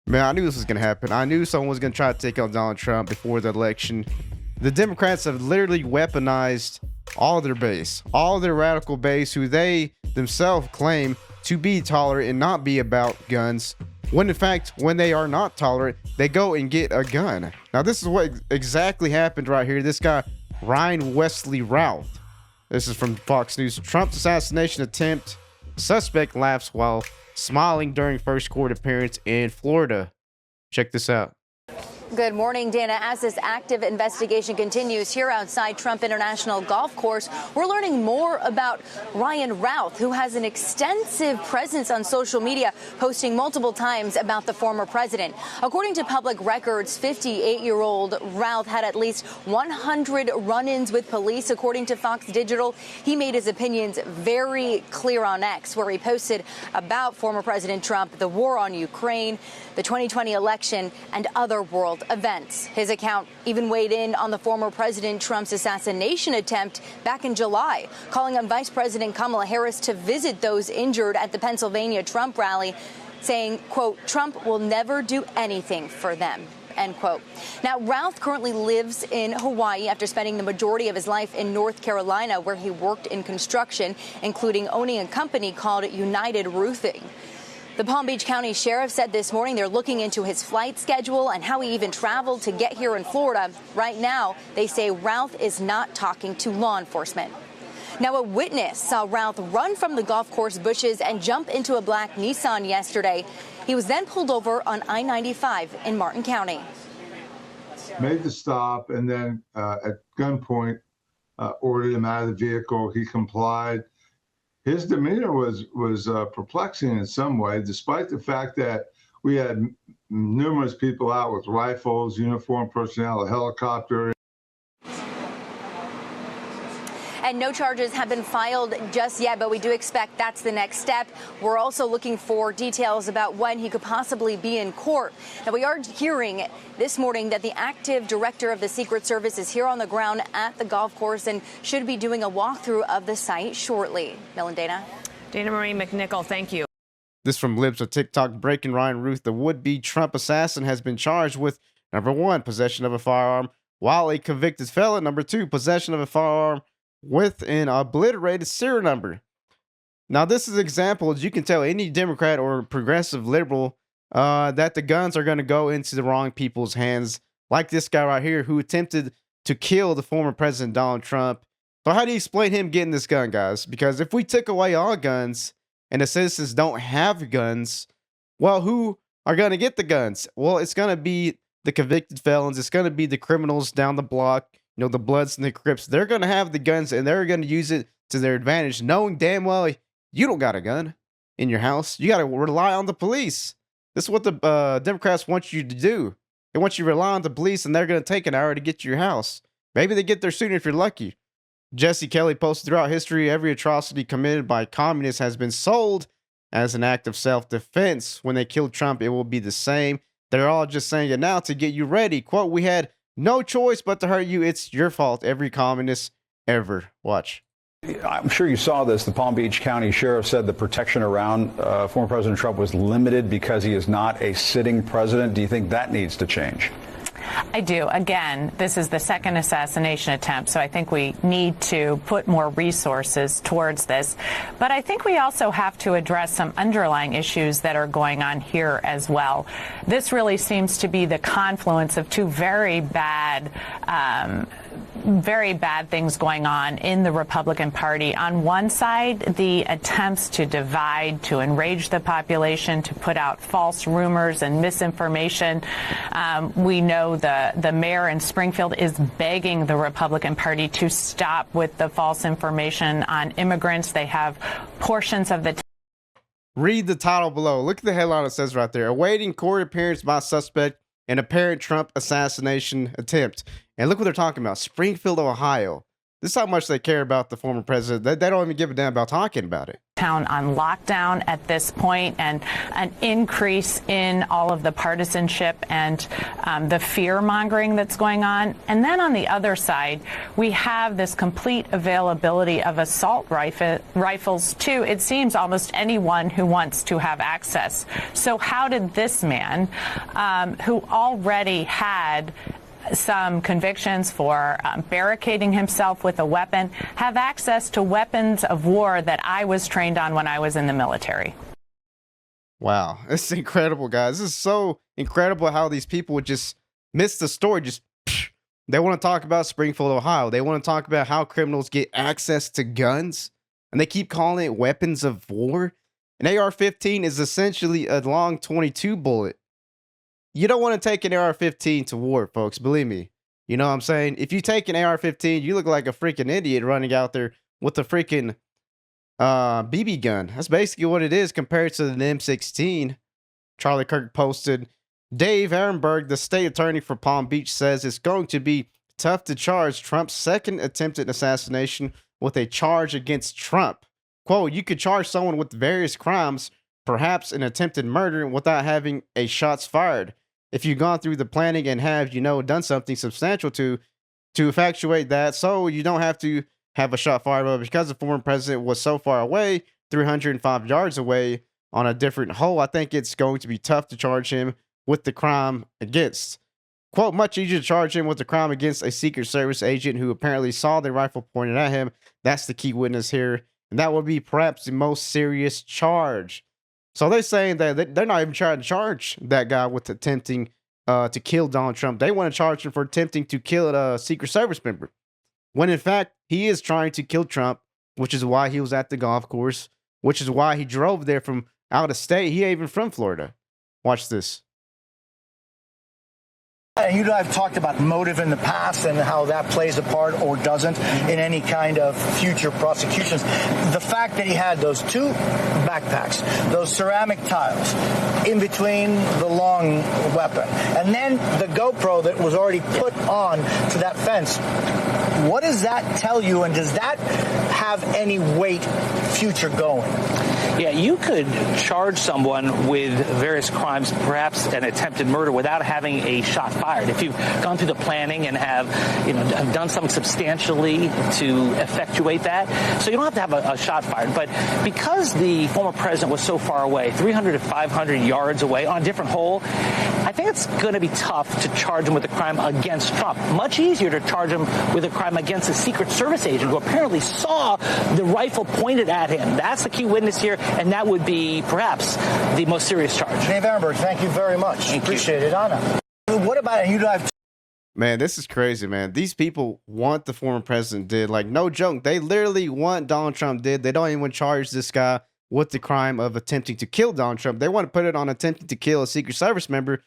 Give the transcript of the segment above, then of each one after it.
Man, I knew this was going to happen. I knew someone was going to try to take out Donald Trump before the election. The Democrats have literally weaponized all their base, all their radical base, who they themselves claim to be tolerant and not be about guns. When in fact, when they are not tolerant, they go and get a gun. Now, this is what exactly happened right here. This guy, Wesley Routh. This is from Fox News. Trump's assassination attempt. Suspect laughs while smiling during first court appearance in Florida. Check this out. Good morning, Dana. As this active investigation continues here outside Trump International Golf Course, we're learning more about Ryan Routh, who has an extensive presence on social media, posting multiple times about the former president. According to public records, 58-year-old Routh had at least 100 run-ins with police. According to Fox Digital, he made his opinions very clear on X, where he posted about former President Trump, the war on Ukraine, the 2020 election, and other world events. His account even weighed in on the former President Trump's assassination attempt back in July, calling on Vice President Kamala Harris to visit those injured at the Pennsylvania Trump rally, saying, quote, Trump will never do anything for them. End quote. Now, Routh currently lives in Hawaii after spending the majority of his life in North Carolina, where he worked in construction, including owning a company called United Roofing. The Palm Beach County Sheriff said this morning they're looking into his flight schedule and how he even traveled to get here in Florida. Right now, they say Routh is not talking to law enforcement. Now, a witness saw Routh run from the golf course bushes and jump into a black Nissan yesterday. He was then pulled over on I-95 in Martin County. Made the stop and then at gunpoint ordered him out of the vehicle. He complied. His demeanor was perplexing in some way, despite the fact that we had numerous people out with rifles, uniformed personnel, a helicopter. And no charges have been filed just yet, but we do expect that's the next step. We're also looking for details about when he could possibly be in court. Now, we are hearing this morning that the active director of the Secret Service is here on the ground at the golf course and should be doing a walkthrough of the site shortly. Mel and Dana. Dana Marie McNichol, thank you. This from Libs of TikTok. Breaking Ryan Routh, the would-be Trump assassin, has been charged with number 1, possession of a firearm, while a convicted felon, number 2, possession of a firearm with an obliterated serial number. Now, this is an example, as you can tell, any Democrat or progressive liberal, that the guns are going to go into the wrong people's hands, like this guy right here who attempted to kill the former President Donald Trump. So how do you explain him getting this gun, guys? Because if we took away all guns and the citizens don't have guns, well, who are going to get the guns? Well, it's going to be the convicted felons. It's going to be the criminals down the block. You know, the Bloods and the Crips. They're going to have the guns and they're going to use it to their advantage, knowing damn well you don't got a gun in your house. You got to rely on the police. This is what the Democrats want you to do. They want you to rely on the police, and they're going to take an hour to get to your house. Maybe they get there sooner if you're lucky. Jesse Kelly posted, throughout history, every atrocity committed by communists has been sold as an act of self-defense. When they killed Trump, it will be the same. They're all just saying it now to get you ready. Quote, we had no choice but to hurt you. It's your fault. Every communist ever. Watch. I'm sure you saw this. The Palm Beach County Sheriff said the protection around former President Trump was limited because he is not a sitting president. Do you think that needs to change? I do. Again, this is the second assassination attempt, so I think we need to put more resources towards this. But I think we also have to address some underlying issues that are going on here as well. This really seems to be the confluence of two very bad things going on in the Republican Party. On one side, the attempts to divide, to enrage the population, to put out false rumors and misinformation. We know the mayor in Springfield is begging the Republican Party to stop with the false information on immigrants. They have portions of the Read the title below. Look at the headline it says right there. Awaiting court appearance by suspect in apparent Trump assassination attempt. And look what they're talking about. Springfield, Ohio. This is how much they care about the former president. They don't even give a damn about talking about it. Town on lockdown at this point, and an increase in all of the partisanship and the fear mongering that's going on. And then on the other side, we have this complete availability of assault rifles to, it seems, almost anyone who wants to have access. So how did this man, who already had some convictions for barricading himself with a weapon, have access to weapons of war that I was trained on when I was in the military? Wow, it's incredible, guys. This is so incredible how these people would just miss the story. They want to talk about Springfield, Ohio. They want to talk about how criminals get access to guns, and they keep calling it weapons of war. An AR-15 is essentially a long 22 bullet. You don't want to take an AR-15 to war, folks. Believe me. You know what I'm saying? If you take an AR-15, you look like a freaking idiot running out there with a freaking BB gun. That's basically what it is compared to the M16. Charlie Kirk posted, Dave Ehrenberg, the state attorney for Palm Beach, says it's going to be tough to charge Trump's second attempted assassination with a charge against Trump. Quote, you could charge someone with various crimes, perhaps an attempted murder, without having a shots fired. If you've gone through the planning and have, done something substantial to effectuate that, so you don't have to have a shot fired. But because the former president was so far away, 305 yards away on a different hole, I think it's going to be tough to charge him with the crime against. Quote, much easier to charge him with the crime against a Secret Service agent who apparently saw the rifle pointed at him. That's the key witness here. And that would be perhaps the most serious charge. So they're saying that they're not even trying to charge that guy with attempting to kill Donald Trump. They want to charge him for attempting to kill a Secret Service member. When in fact, he is trying to kill Trump, which is why he was at the golf course, which is why he drove there from out of state. He ain't even from Florida. Watch this. You and I have talked about motive in the past and how that plays a part or doesn't in any kind of future prosecutions. The fact that he had those two backpacks, those ceramic tiles in between the long weapon, and then the GoPro that was already put on to that fence, what does that tell you, and does that have any weight future going? Yeah, you could charge someone with various crimes, perhaps an attempted murder, without having a shot fired. If you've gone through the planning and have done something substantially to effectuate that, so you don't have to have a shot fired. But because the former president was so far away, 300 to 500 yards away on a different hole, I think it's going to be tough to charge him with a crime against Trump. Much easier to charge him with a crime against a Secret Service agent who apparently saw the rifle pointed at him. That's the key witness here, and that would be perhaps the most serious charge. Dave Ehrenberg, thank you very much. Appreciate it, Anna. What about you? Man, this is crazy, man. These people want the former president dead. Like, no joke. They literally want Donald Trump dead. They don't even charge this guy with the crime of attempting to kill Donald Trump. They want to put it on attempting to kill a Secret Service member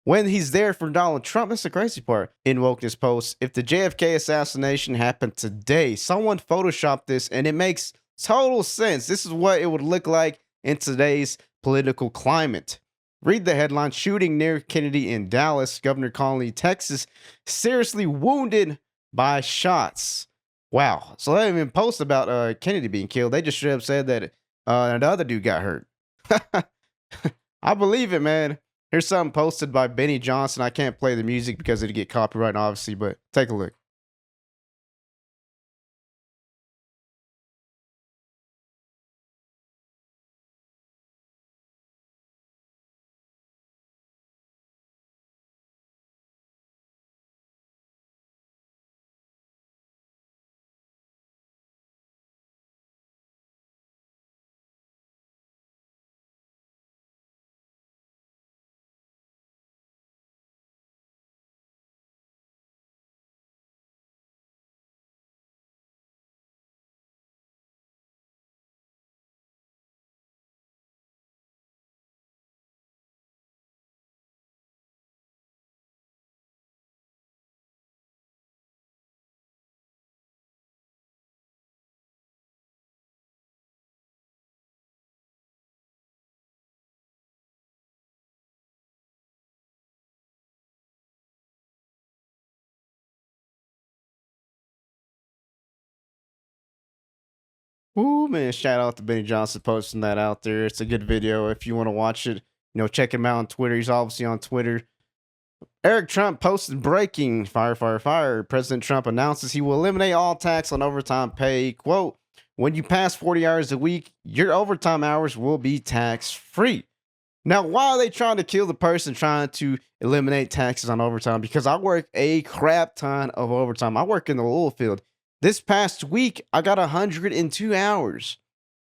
when he's there for Donald Trump. That's the crazy part. In Wokeness Post, if the JFK assassination happened today, someone photoshopped this and it makes total sense. This is what it would look like in today's political climate. Read the headline, shooting near Kennedy in Dallas, Governor Connally, Texas, seriously wounded by shots. Wow. So they didn't even post about Kennedy being killed. They just straight up said that the other dude got hurt. I believe it, man. Here's something posted by Benny Johnson. I can't play the music because it'd get copyright, obviously, but take a look. Ooh, man, shout out to Benny Johnson posting that out there. It's a good video if you want to watch it. Check him out on Twitter. He's obviously on Twitter. Eric Trump posted breaking fire, fire, fire. President Trump announces he will eliminate all tax on overtime pay. Quote, when you pass 40 hours a week, your overtime hours will be tax free. Now, why are they trying to kill the person trying to eliminate taxes on overtime? Because I work a crap ton of overtime. I work in the oil field. This past week, I got 102 hours.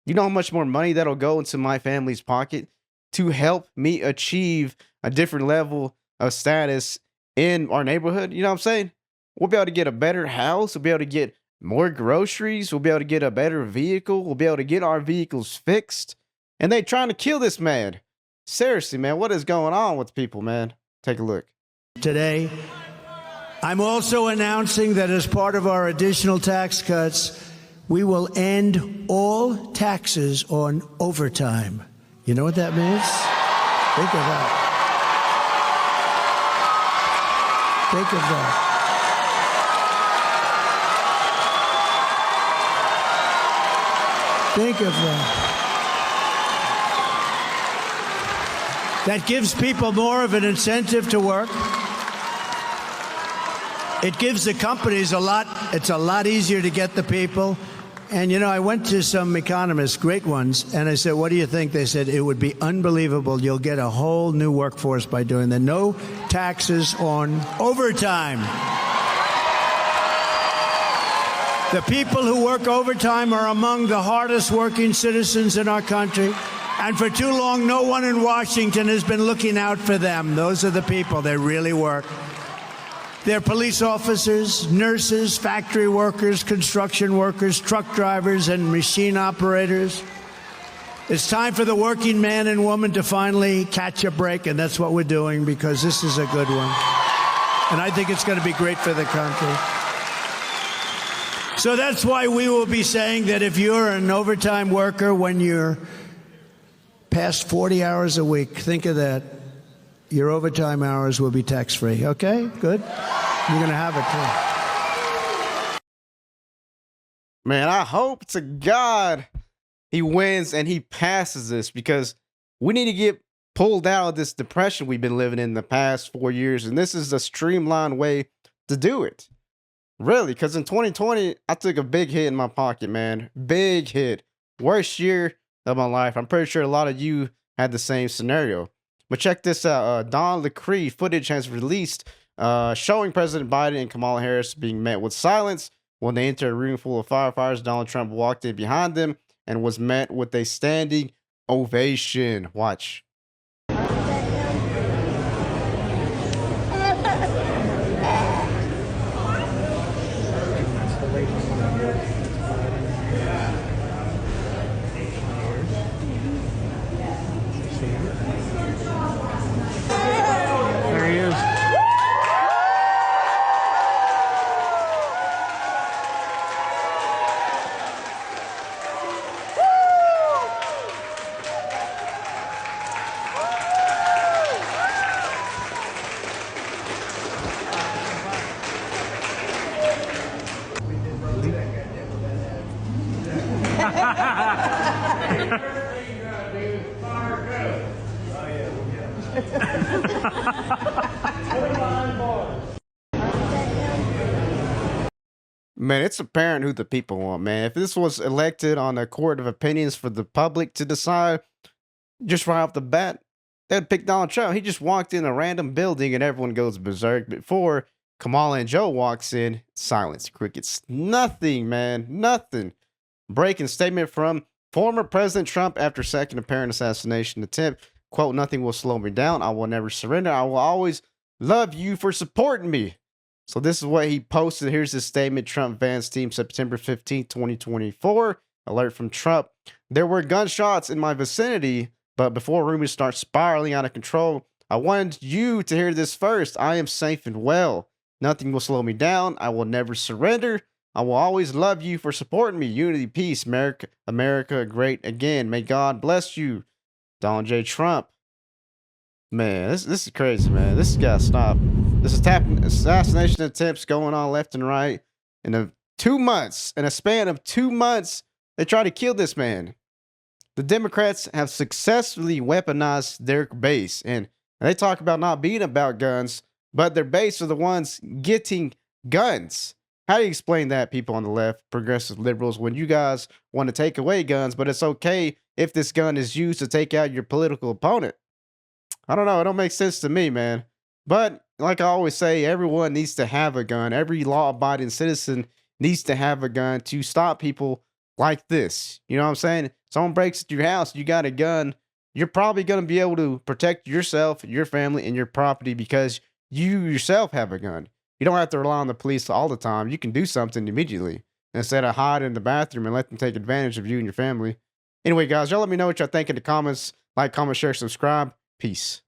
You know how much more money that'll go into my family's pocket to help me achieve a different level of status in our neighborhood? You know what I'm saying? We'll be able to get a better house. We'll be able to get more groceries. We'll be able to get a better vehicle. We'll be able to get our vehicles fixed. And they trying to kill this man. Seriously, man, what is going on with people, man? Take a look. Today, I'm also announcing that as part of our additional tax cuts, we will end all taxes on overtime. You know what that means? Think of that. Think of that. Think of that. That gives people more of an incentive to work. It gives the companies it's a lot easier to get the people. And, I went to some economists, great ones, and I said, what do you think? They said, it would be unbelievable. You'll get a whole new workforce by doing that. No taxes on overtime. The people who work overtime are among the hardest working citizens in our country. And for too long, no one in Washington has been looking out for them. Those are the people that really work. They're police officers, nurses, factory workers, construction workers, truck drivers, and machine operators. It's time for the working man and woman to finally catch a break, and that's what we're doing because this is a good one. And I think it's going to be great for the country. So that's why we will be saying that if you're an overtime worker, when you're past 40 hours a week, think of that. Your overtime hours will be tax-free. Okay, good. You're going to have it too. Man, I hope to God he wins and he passes this because we need to get pulled out of this depression we've been living in the past 4 years. And this is a streamlined way to do it. Really, because in 2020, I took a big hit in my pocket, man. Big hit. Worst year of my life. I'm pretty sure a lot of you had the same scenario. But check this out. Don Lecree footage has released showing President Biden and Kamala Harris being met with silence when they entered a room full of firefighters. Donald Trump walked in behind them and was met with a standing ovation. Watch. There he is. Man, it's apparent who the people want, man. If this was elected on a court of opinions for the public to decide, just right off the bat, they'd pick Donald Trump. He just walked in a random building and everyone goes berserk. Before Kamala and Joe walks in, silence, crickets, nothing, man, nothing. Breaking statement from former President Trump after second apparent assassination attempt. Quote, nothing will slow me down. I will never surrender. I will always love you for supporting me. So this is what he posted. Here's his statement. Trump Vance team, September 15th, 2024. Alert from Trump. There were gunshots in my vicinity, but before rumors start spiraling out of control, I wanted you to hear this first. I am safe and well. Nothing will slow me down. I will never surrender. I will always love you for supporting me. Unity, peace, America, America, great again. May God bless you. Donald J. Trump. Man, this is crazy, man. This has got to stop. This is assassination attempts going on left and right in 2 months. In a span of 2 months, They try to kill this man. The Democrats have successfully weaponized their base, and they talk about not being about guns, but their base are the ones getting guns. How do you explain that, people on the left, progressive liberals, when you guys want to take away guns, but it's okay if this gun is used to take out your political opponent? I don't know. It don't make sense to me, man. But like I always say, everyone needs to have a gun. Every law-abiding citizen needs to have a gun to stop people like this. You know what I'm saying? Someone breaks into your house, you got a gun. You're probably going to be able to protect yourself, your family, and your property because you yourself have a gun. You don't have to rely on the police all the time. You can do something immediately instead of hide in the bathroom and let them take advantage of you and your family. Anyway, guys, y'all let me know what y'all think in the comments. Like, comment, share, subscribe. Peace.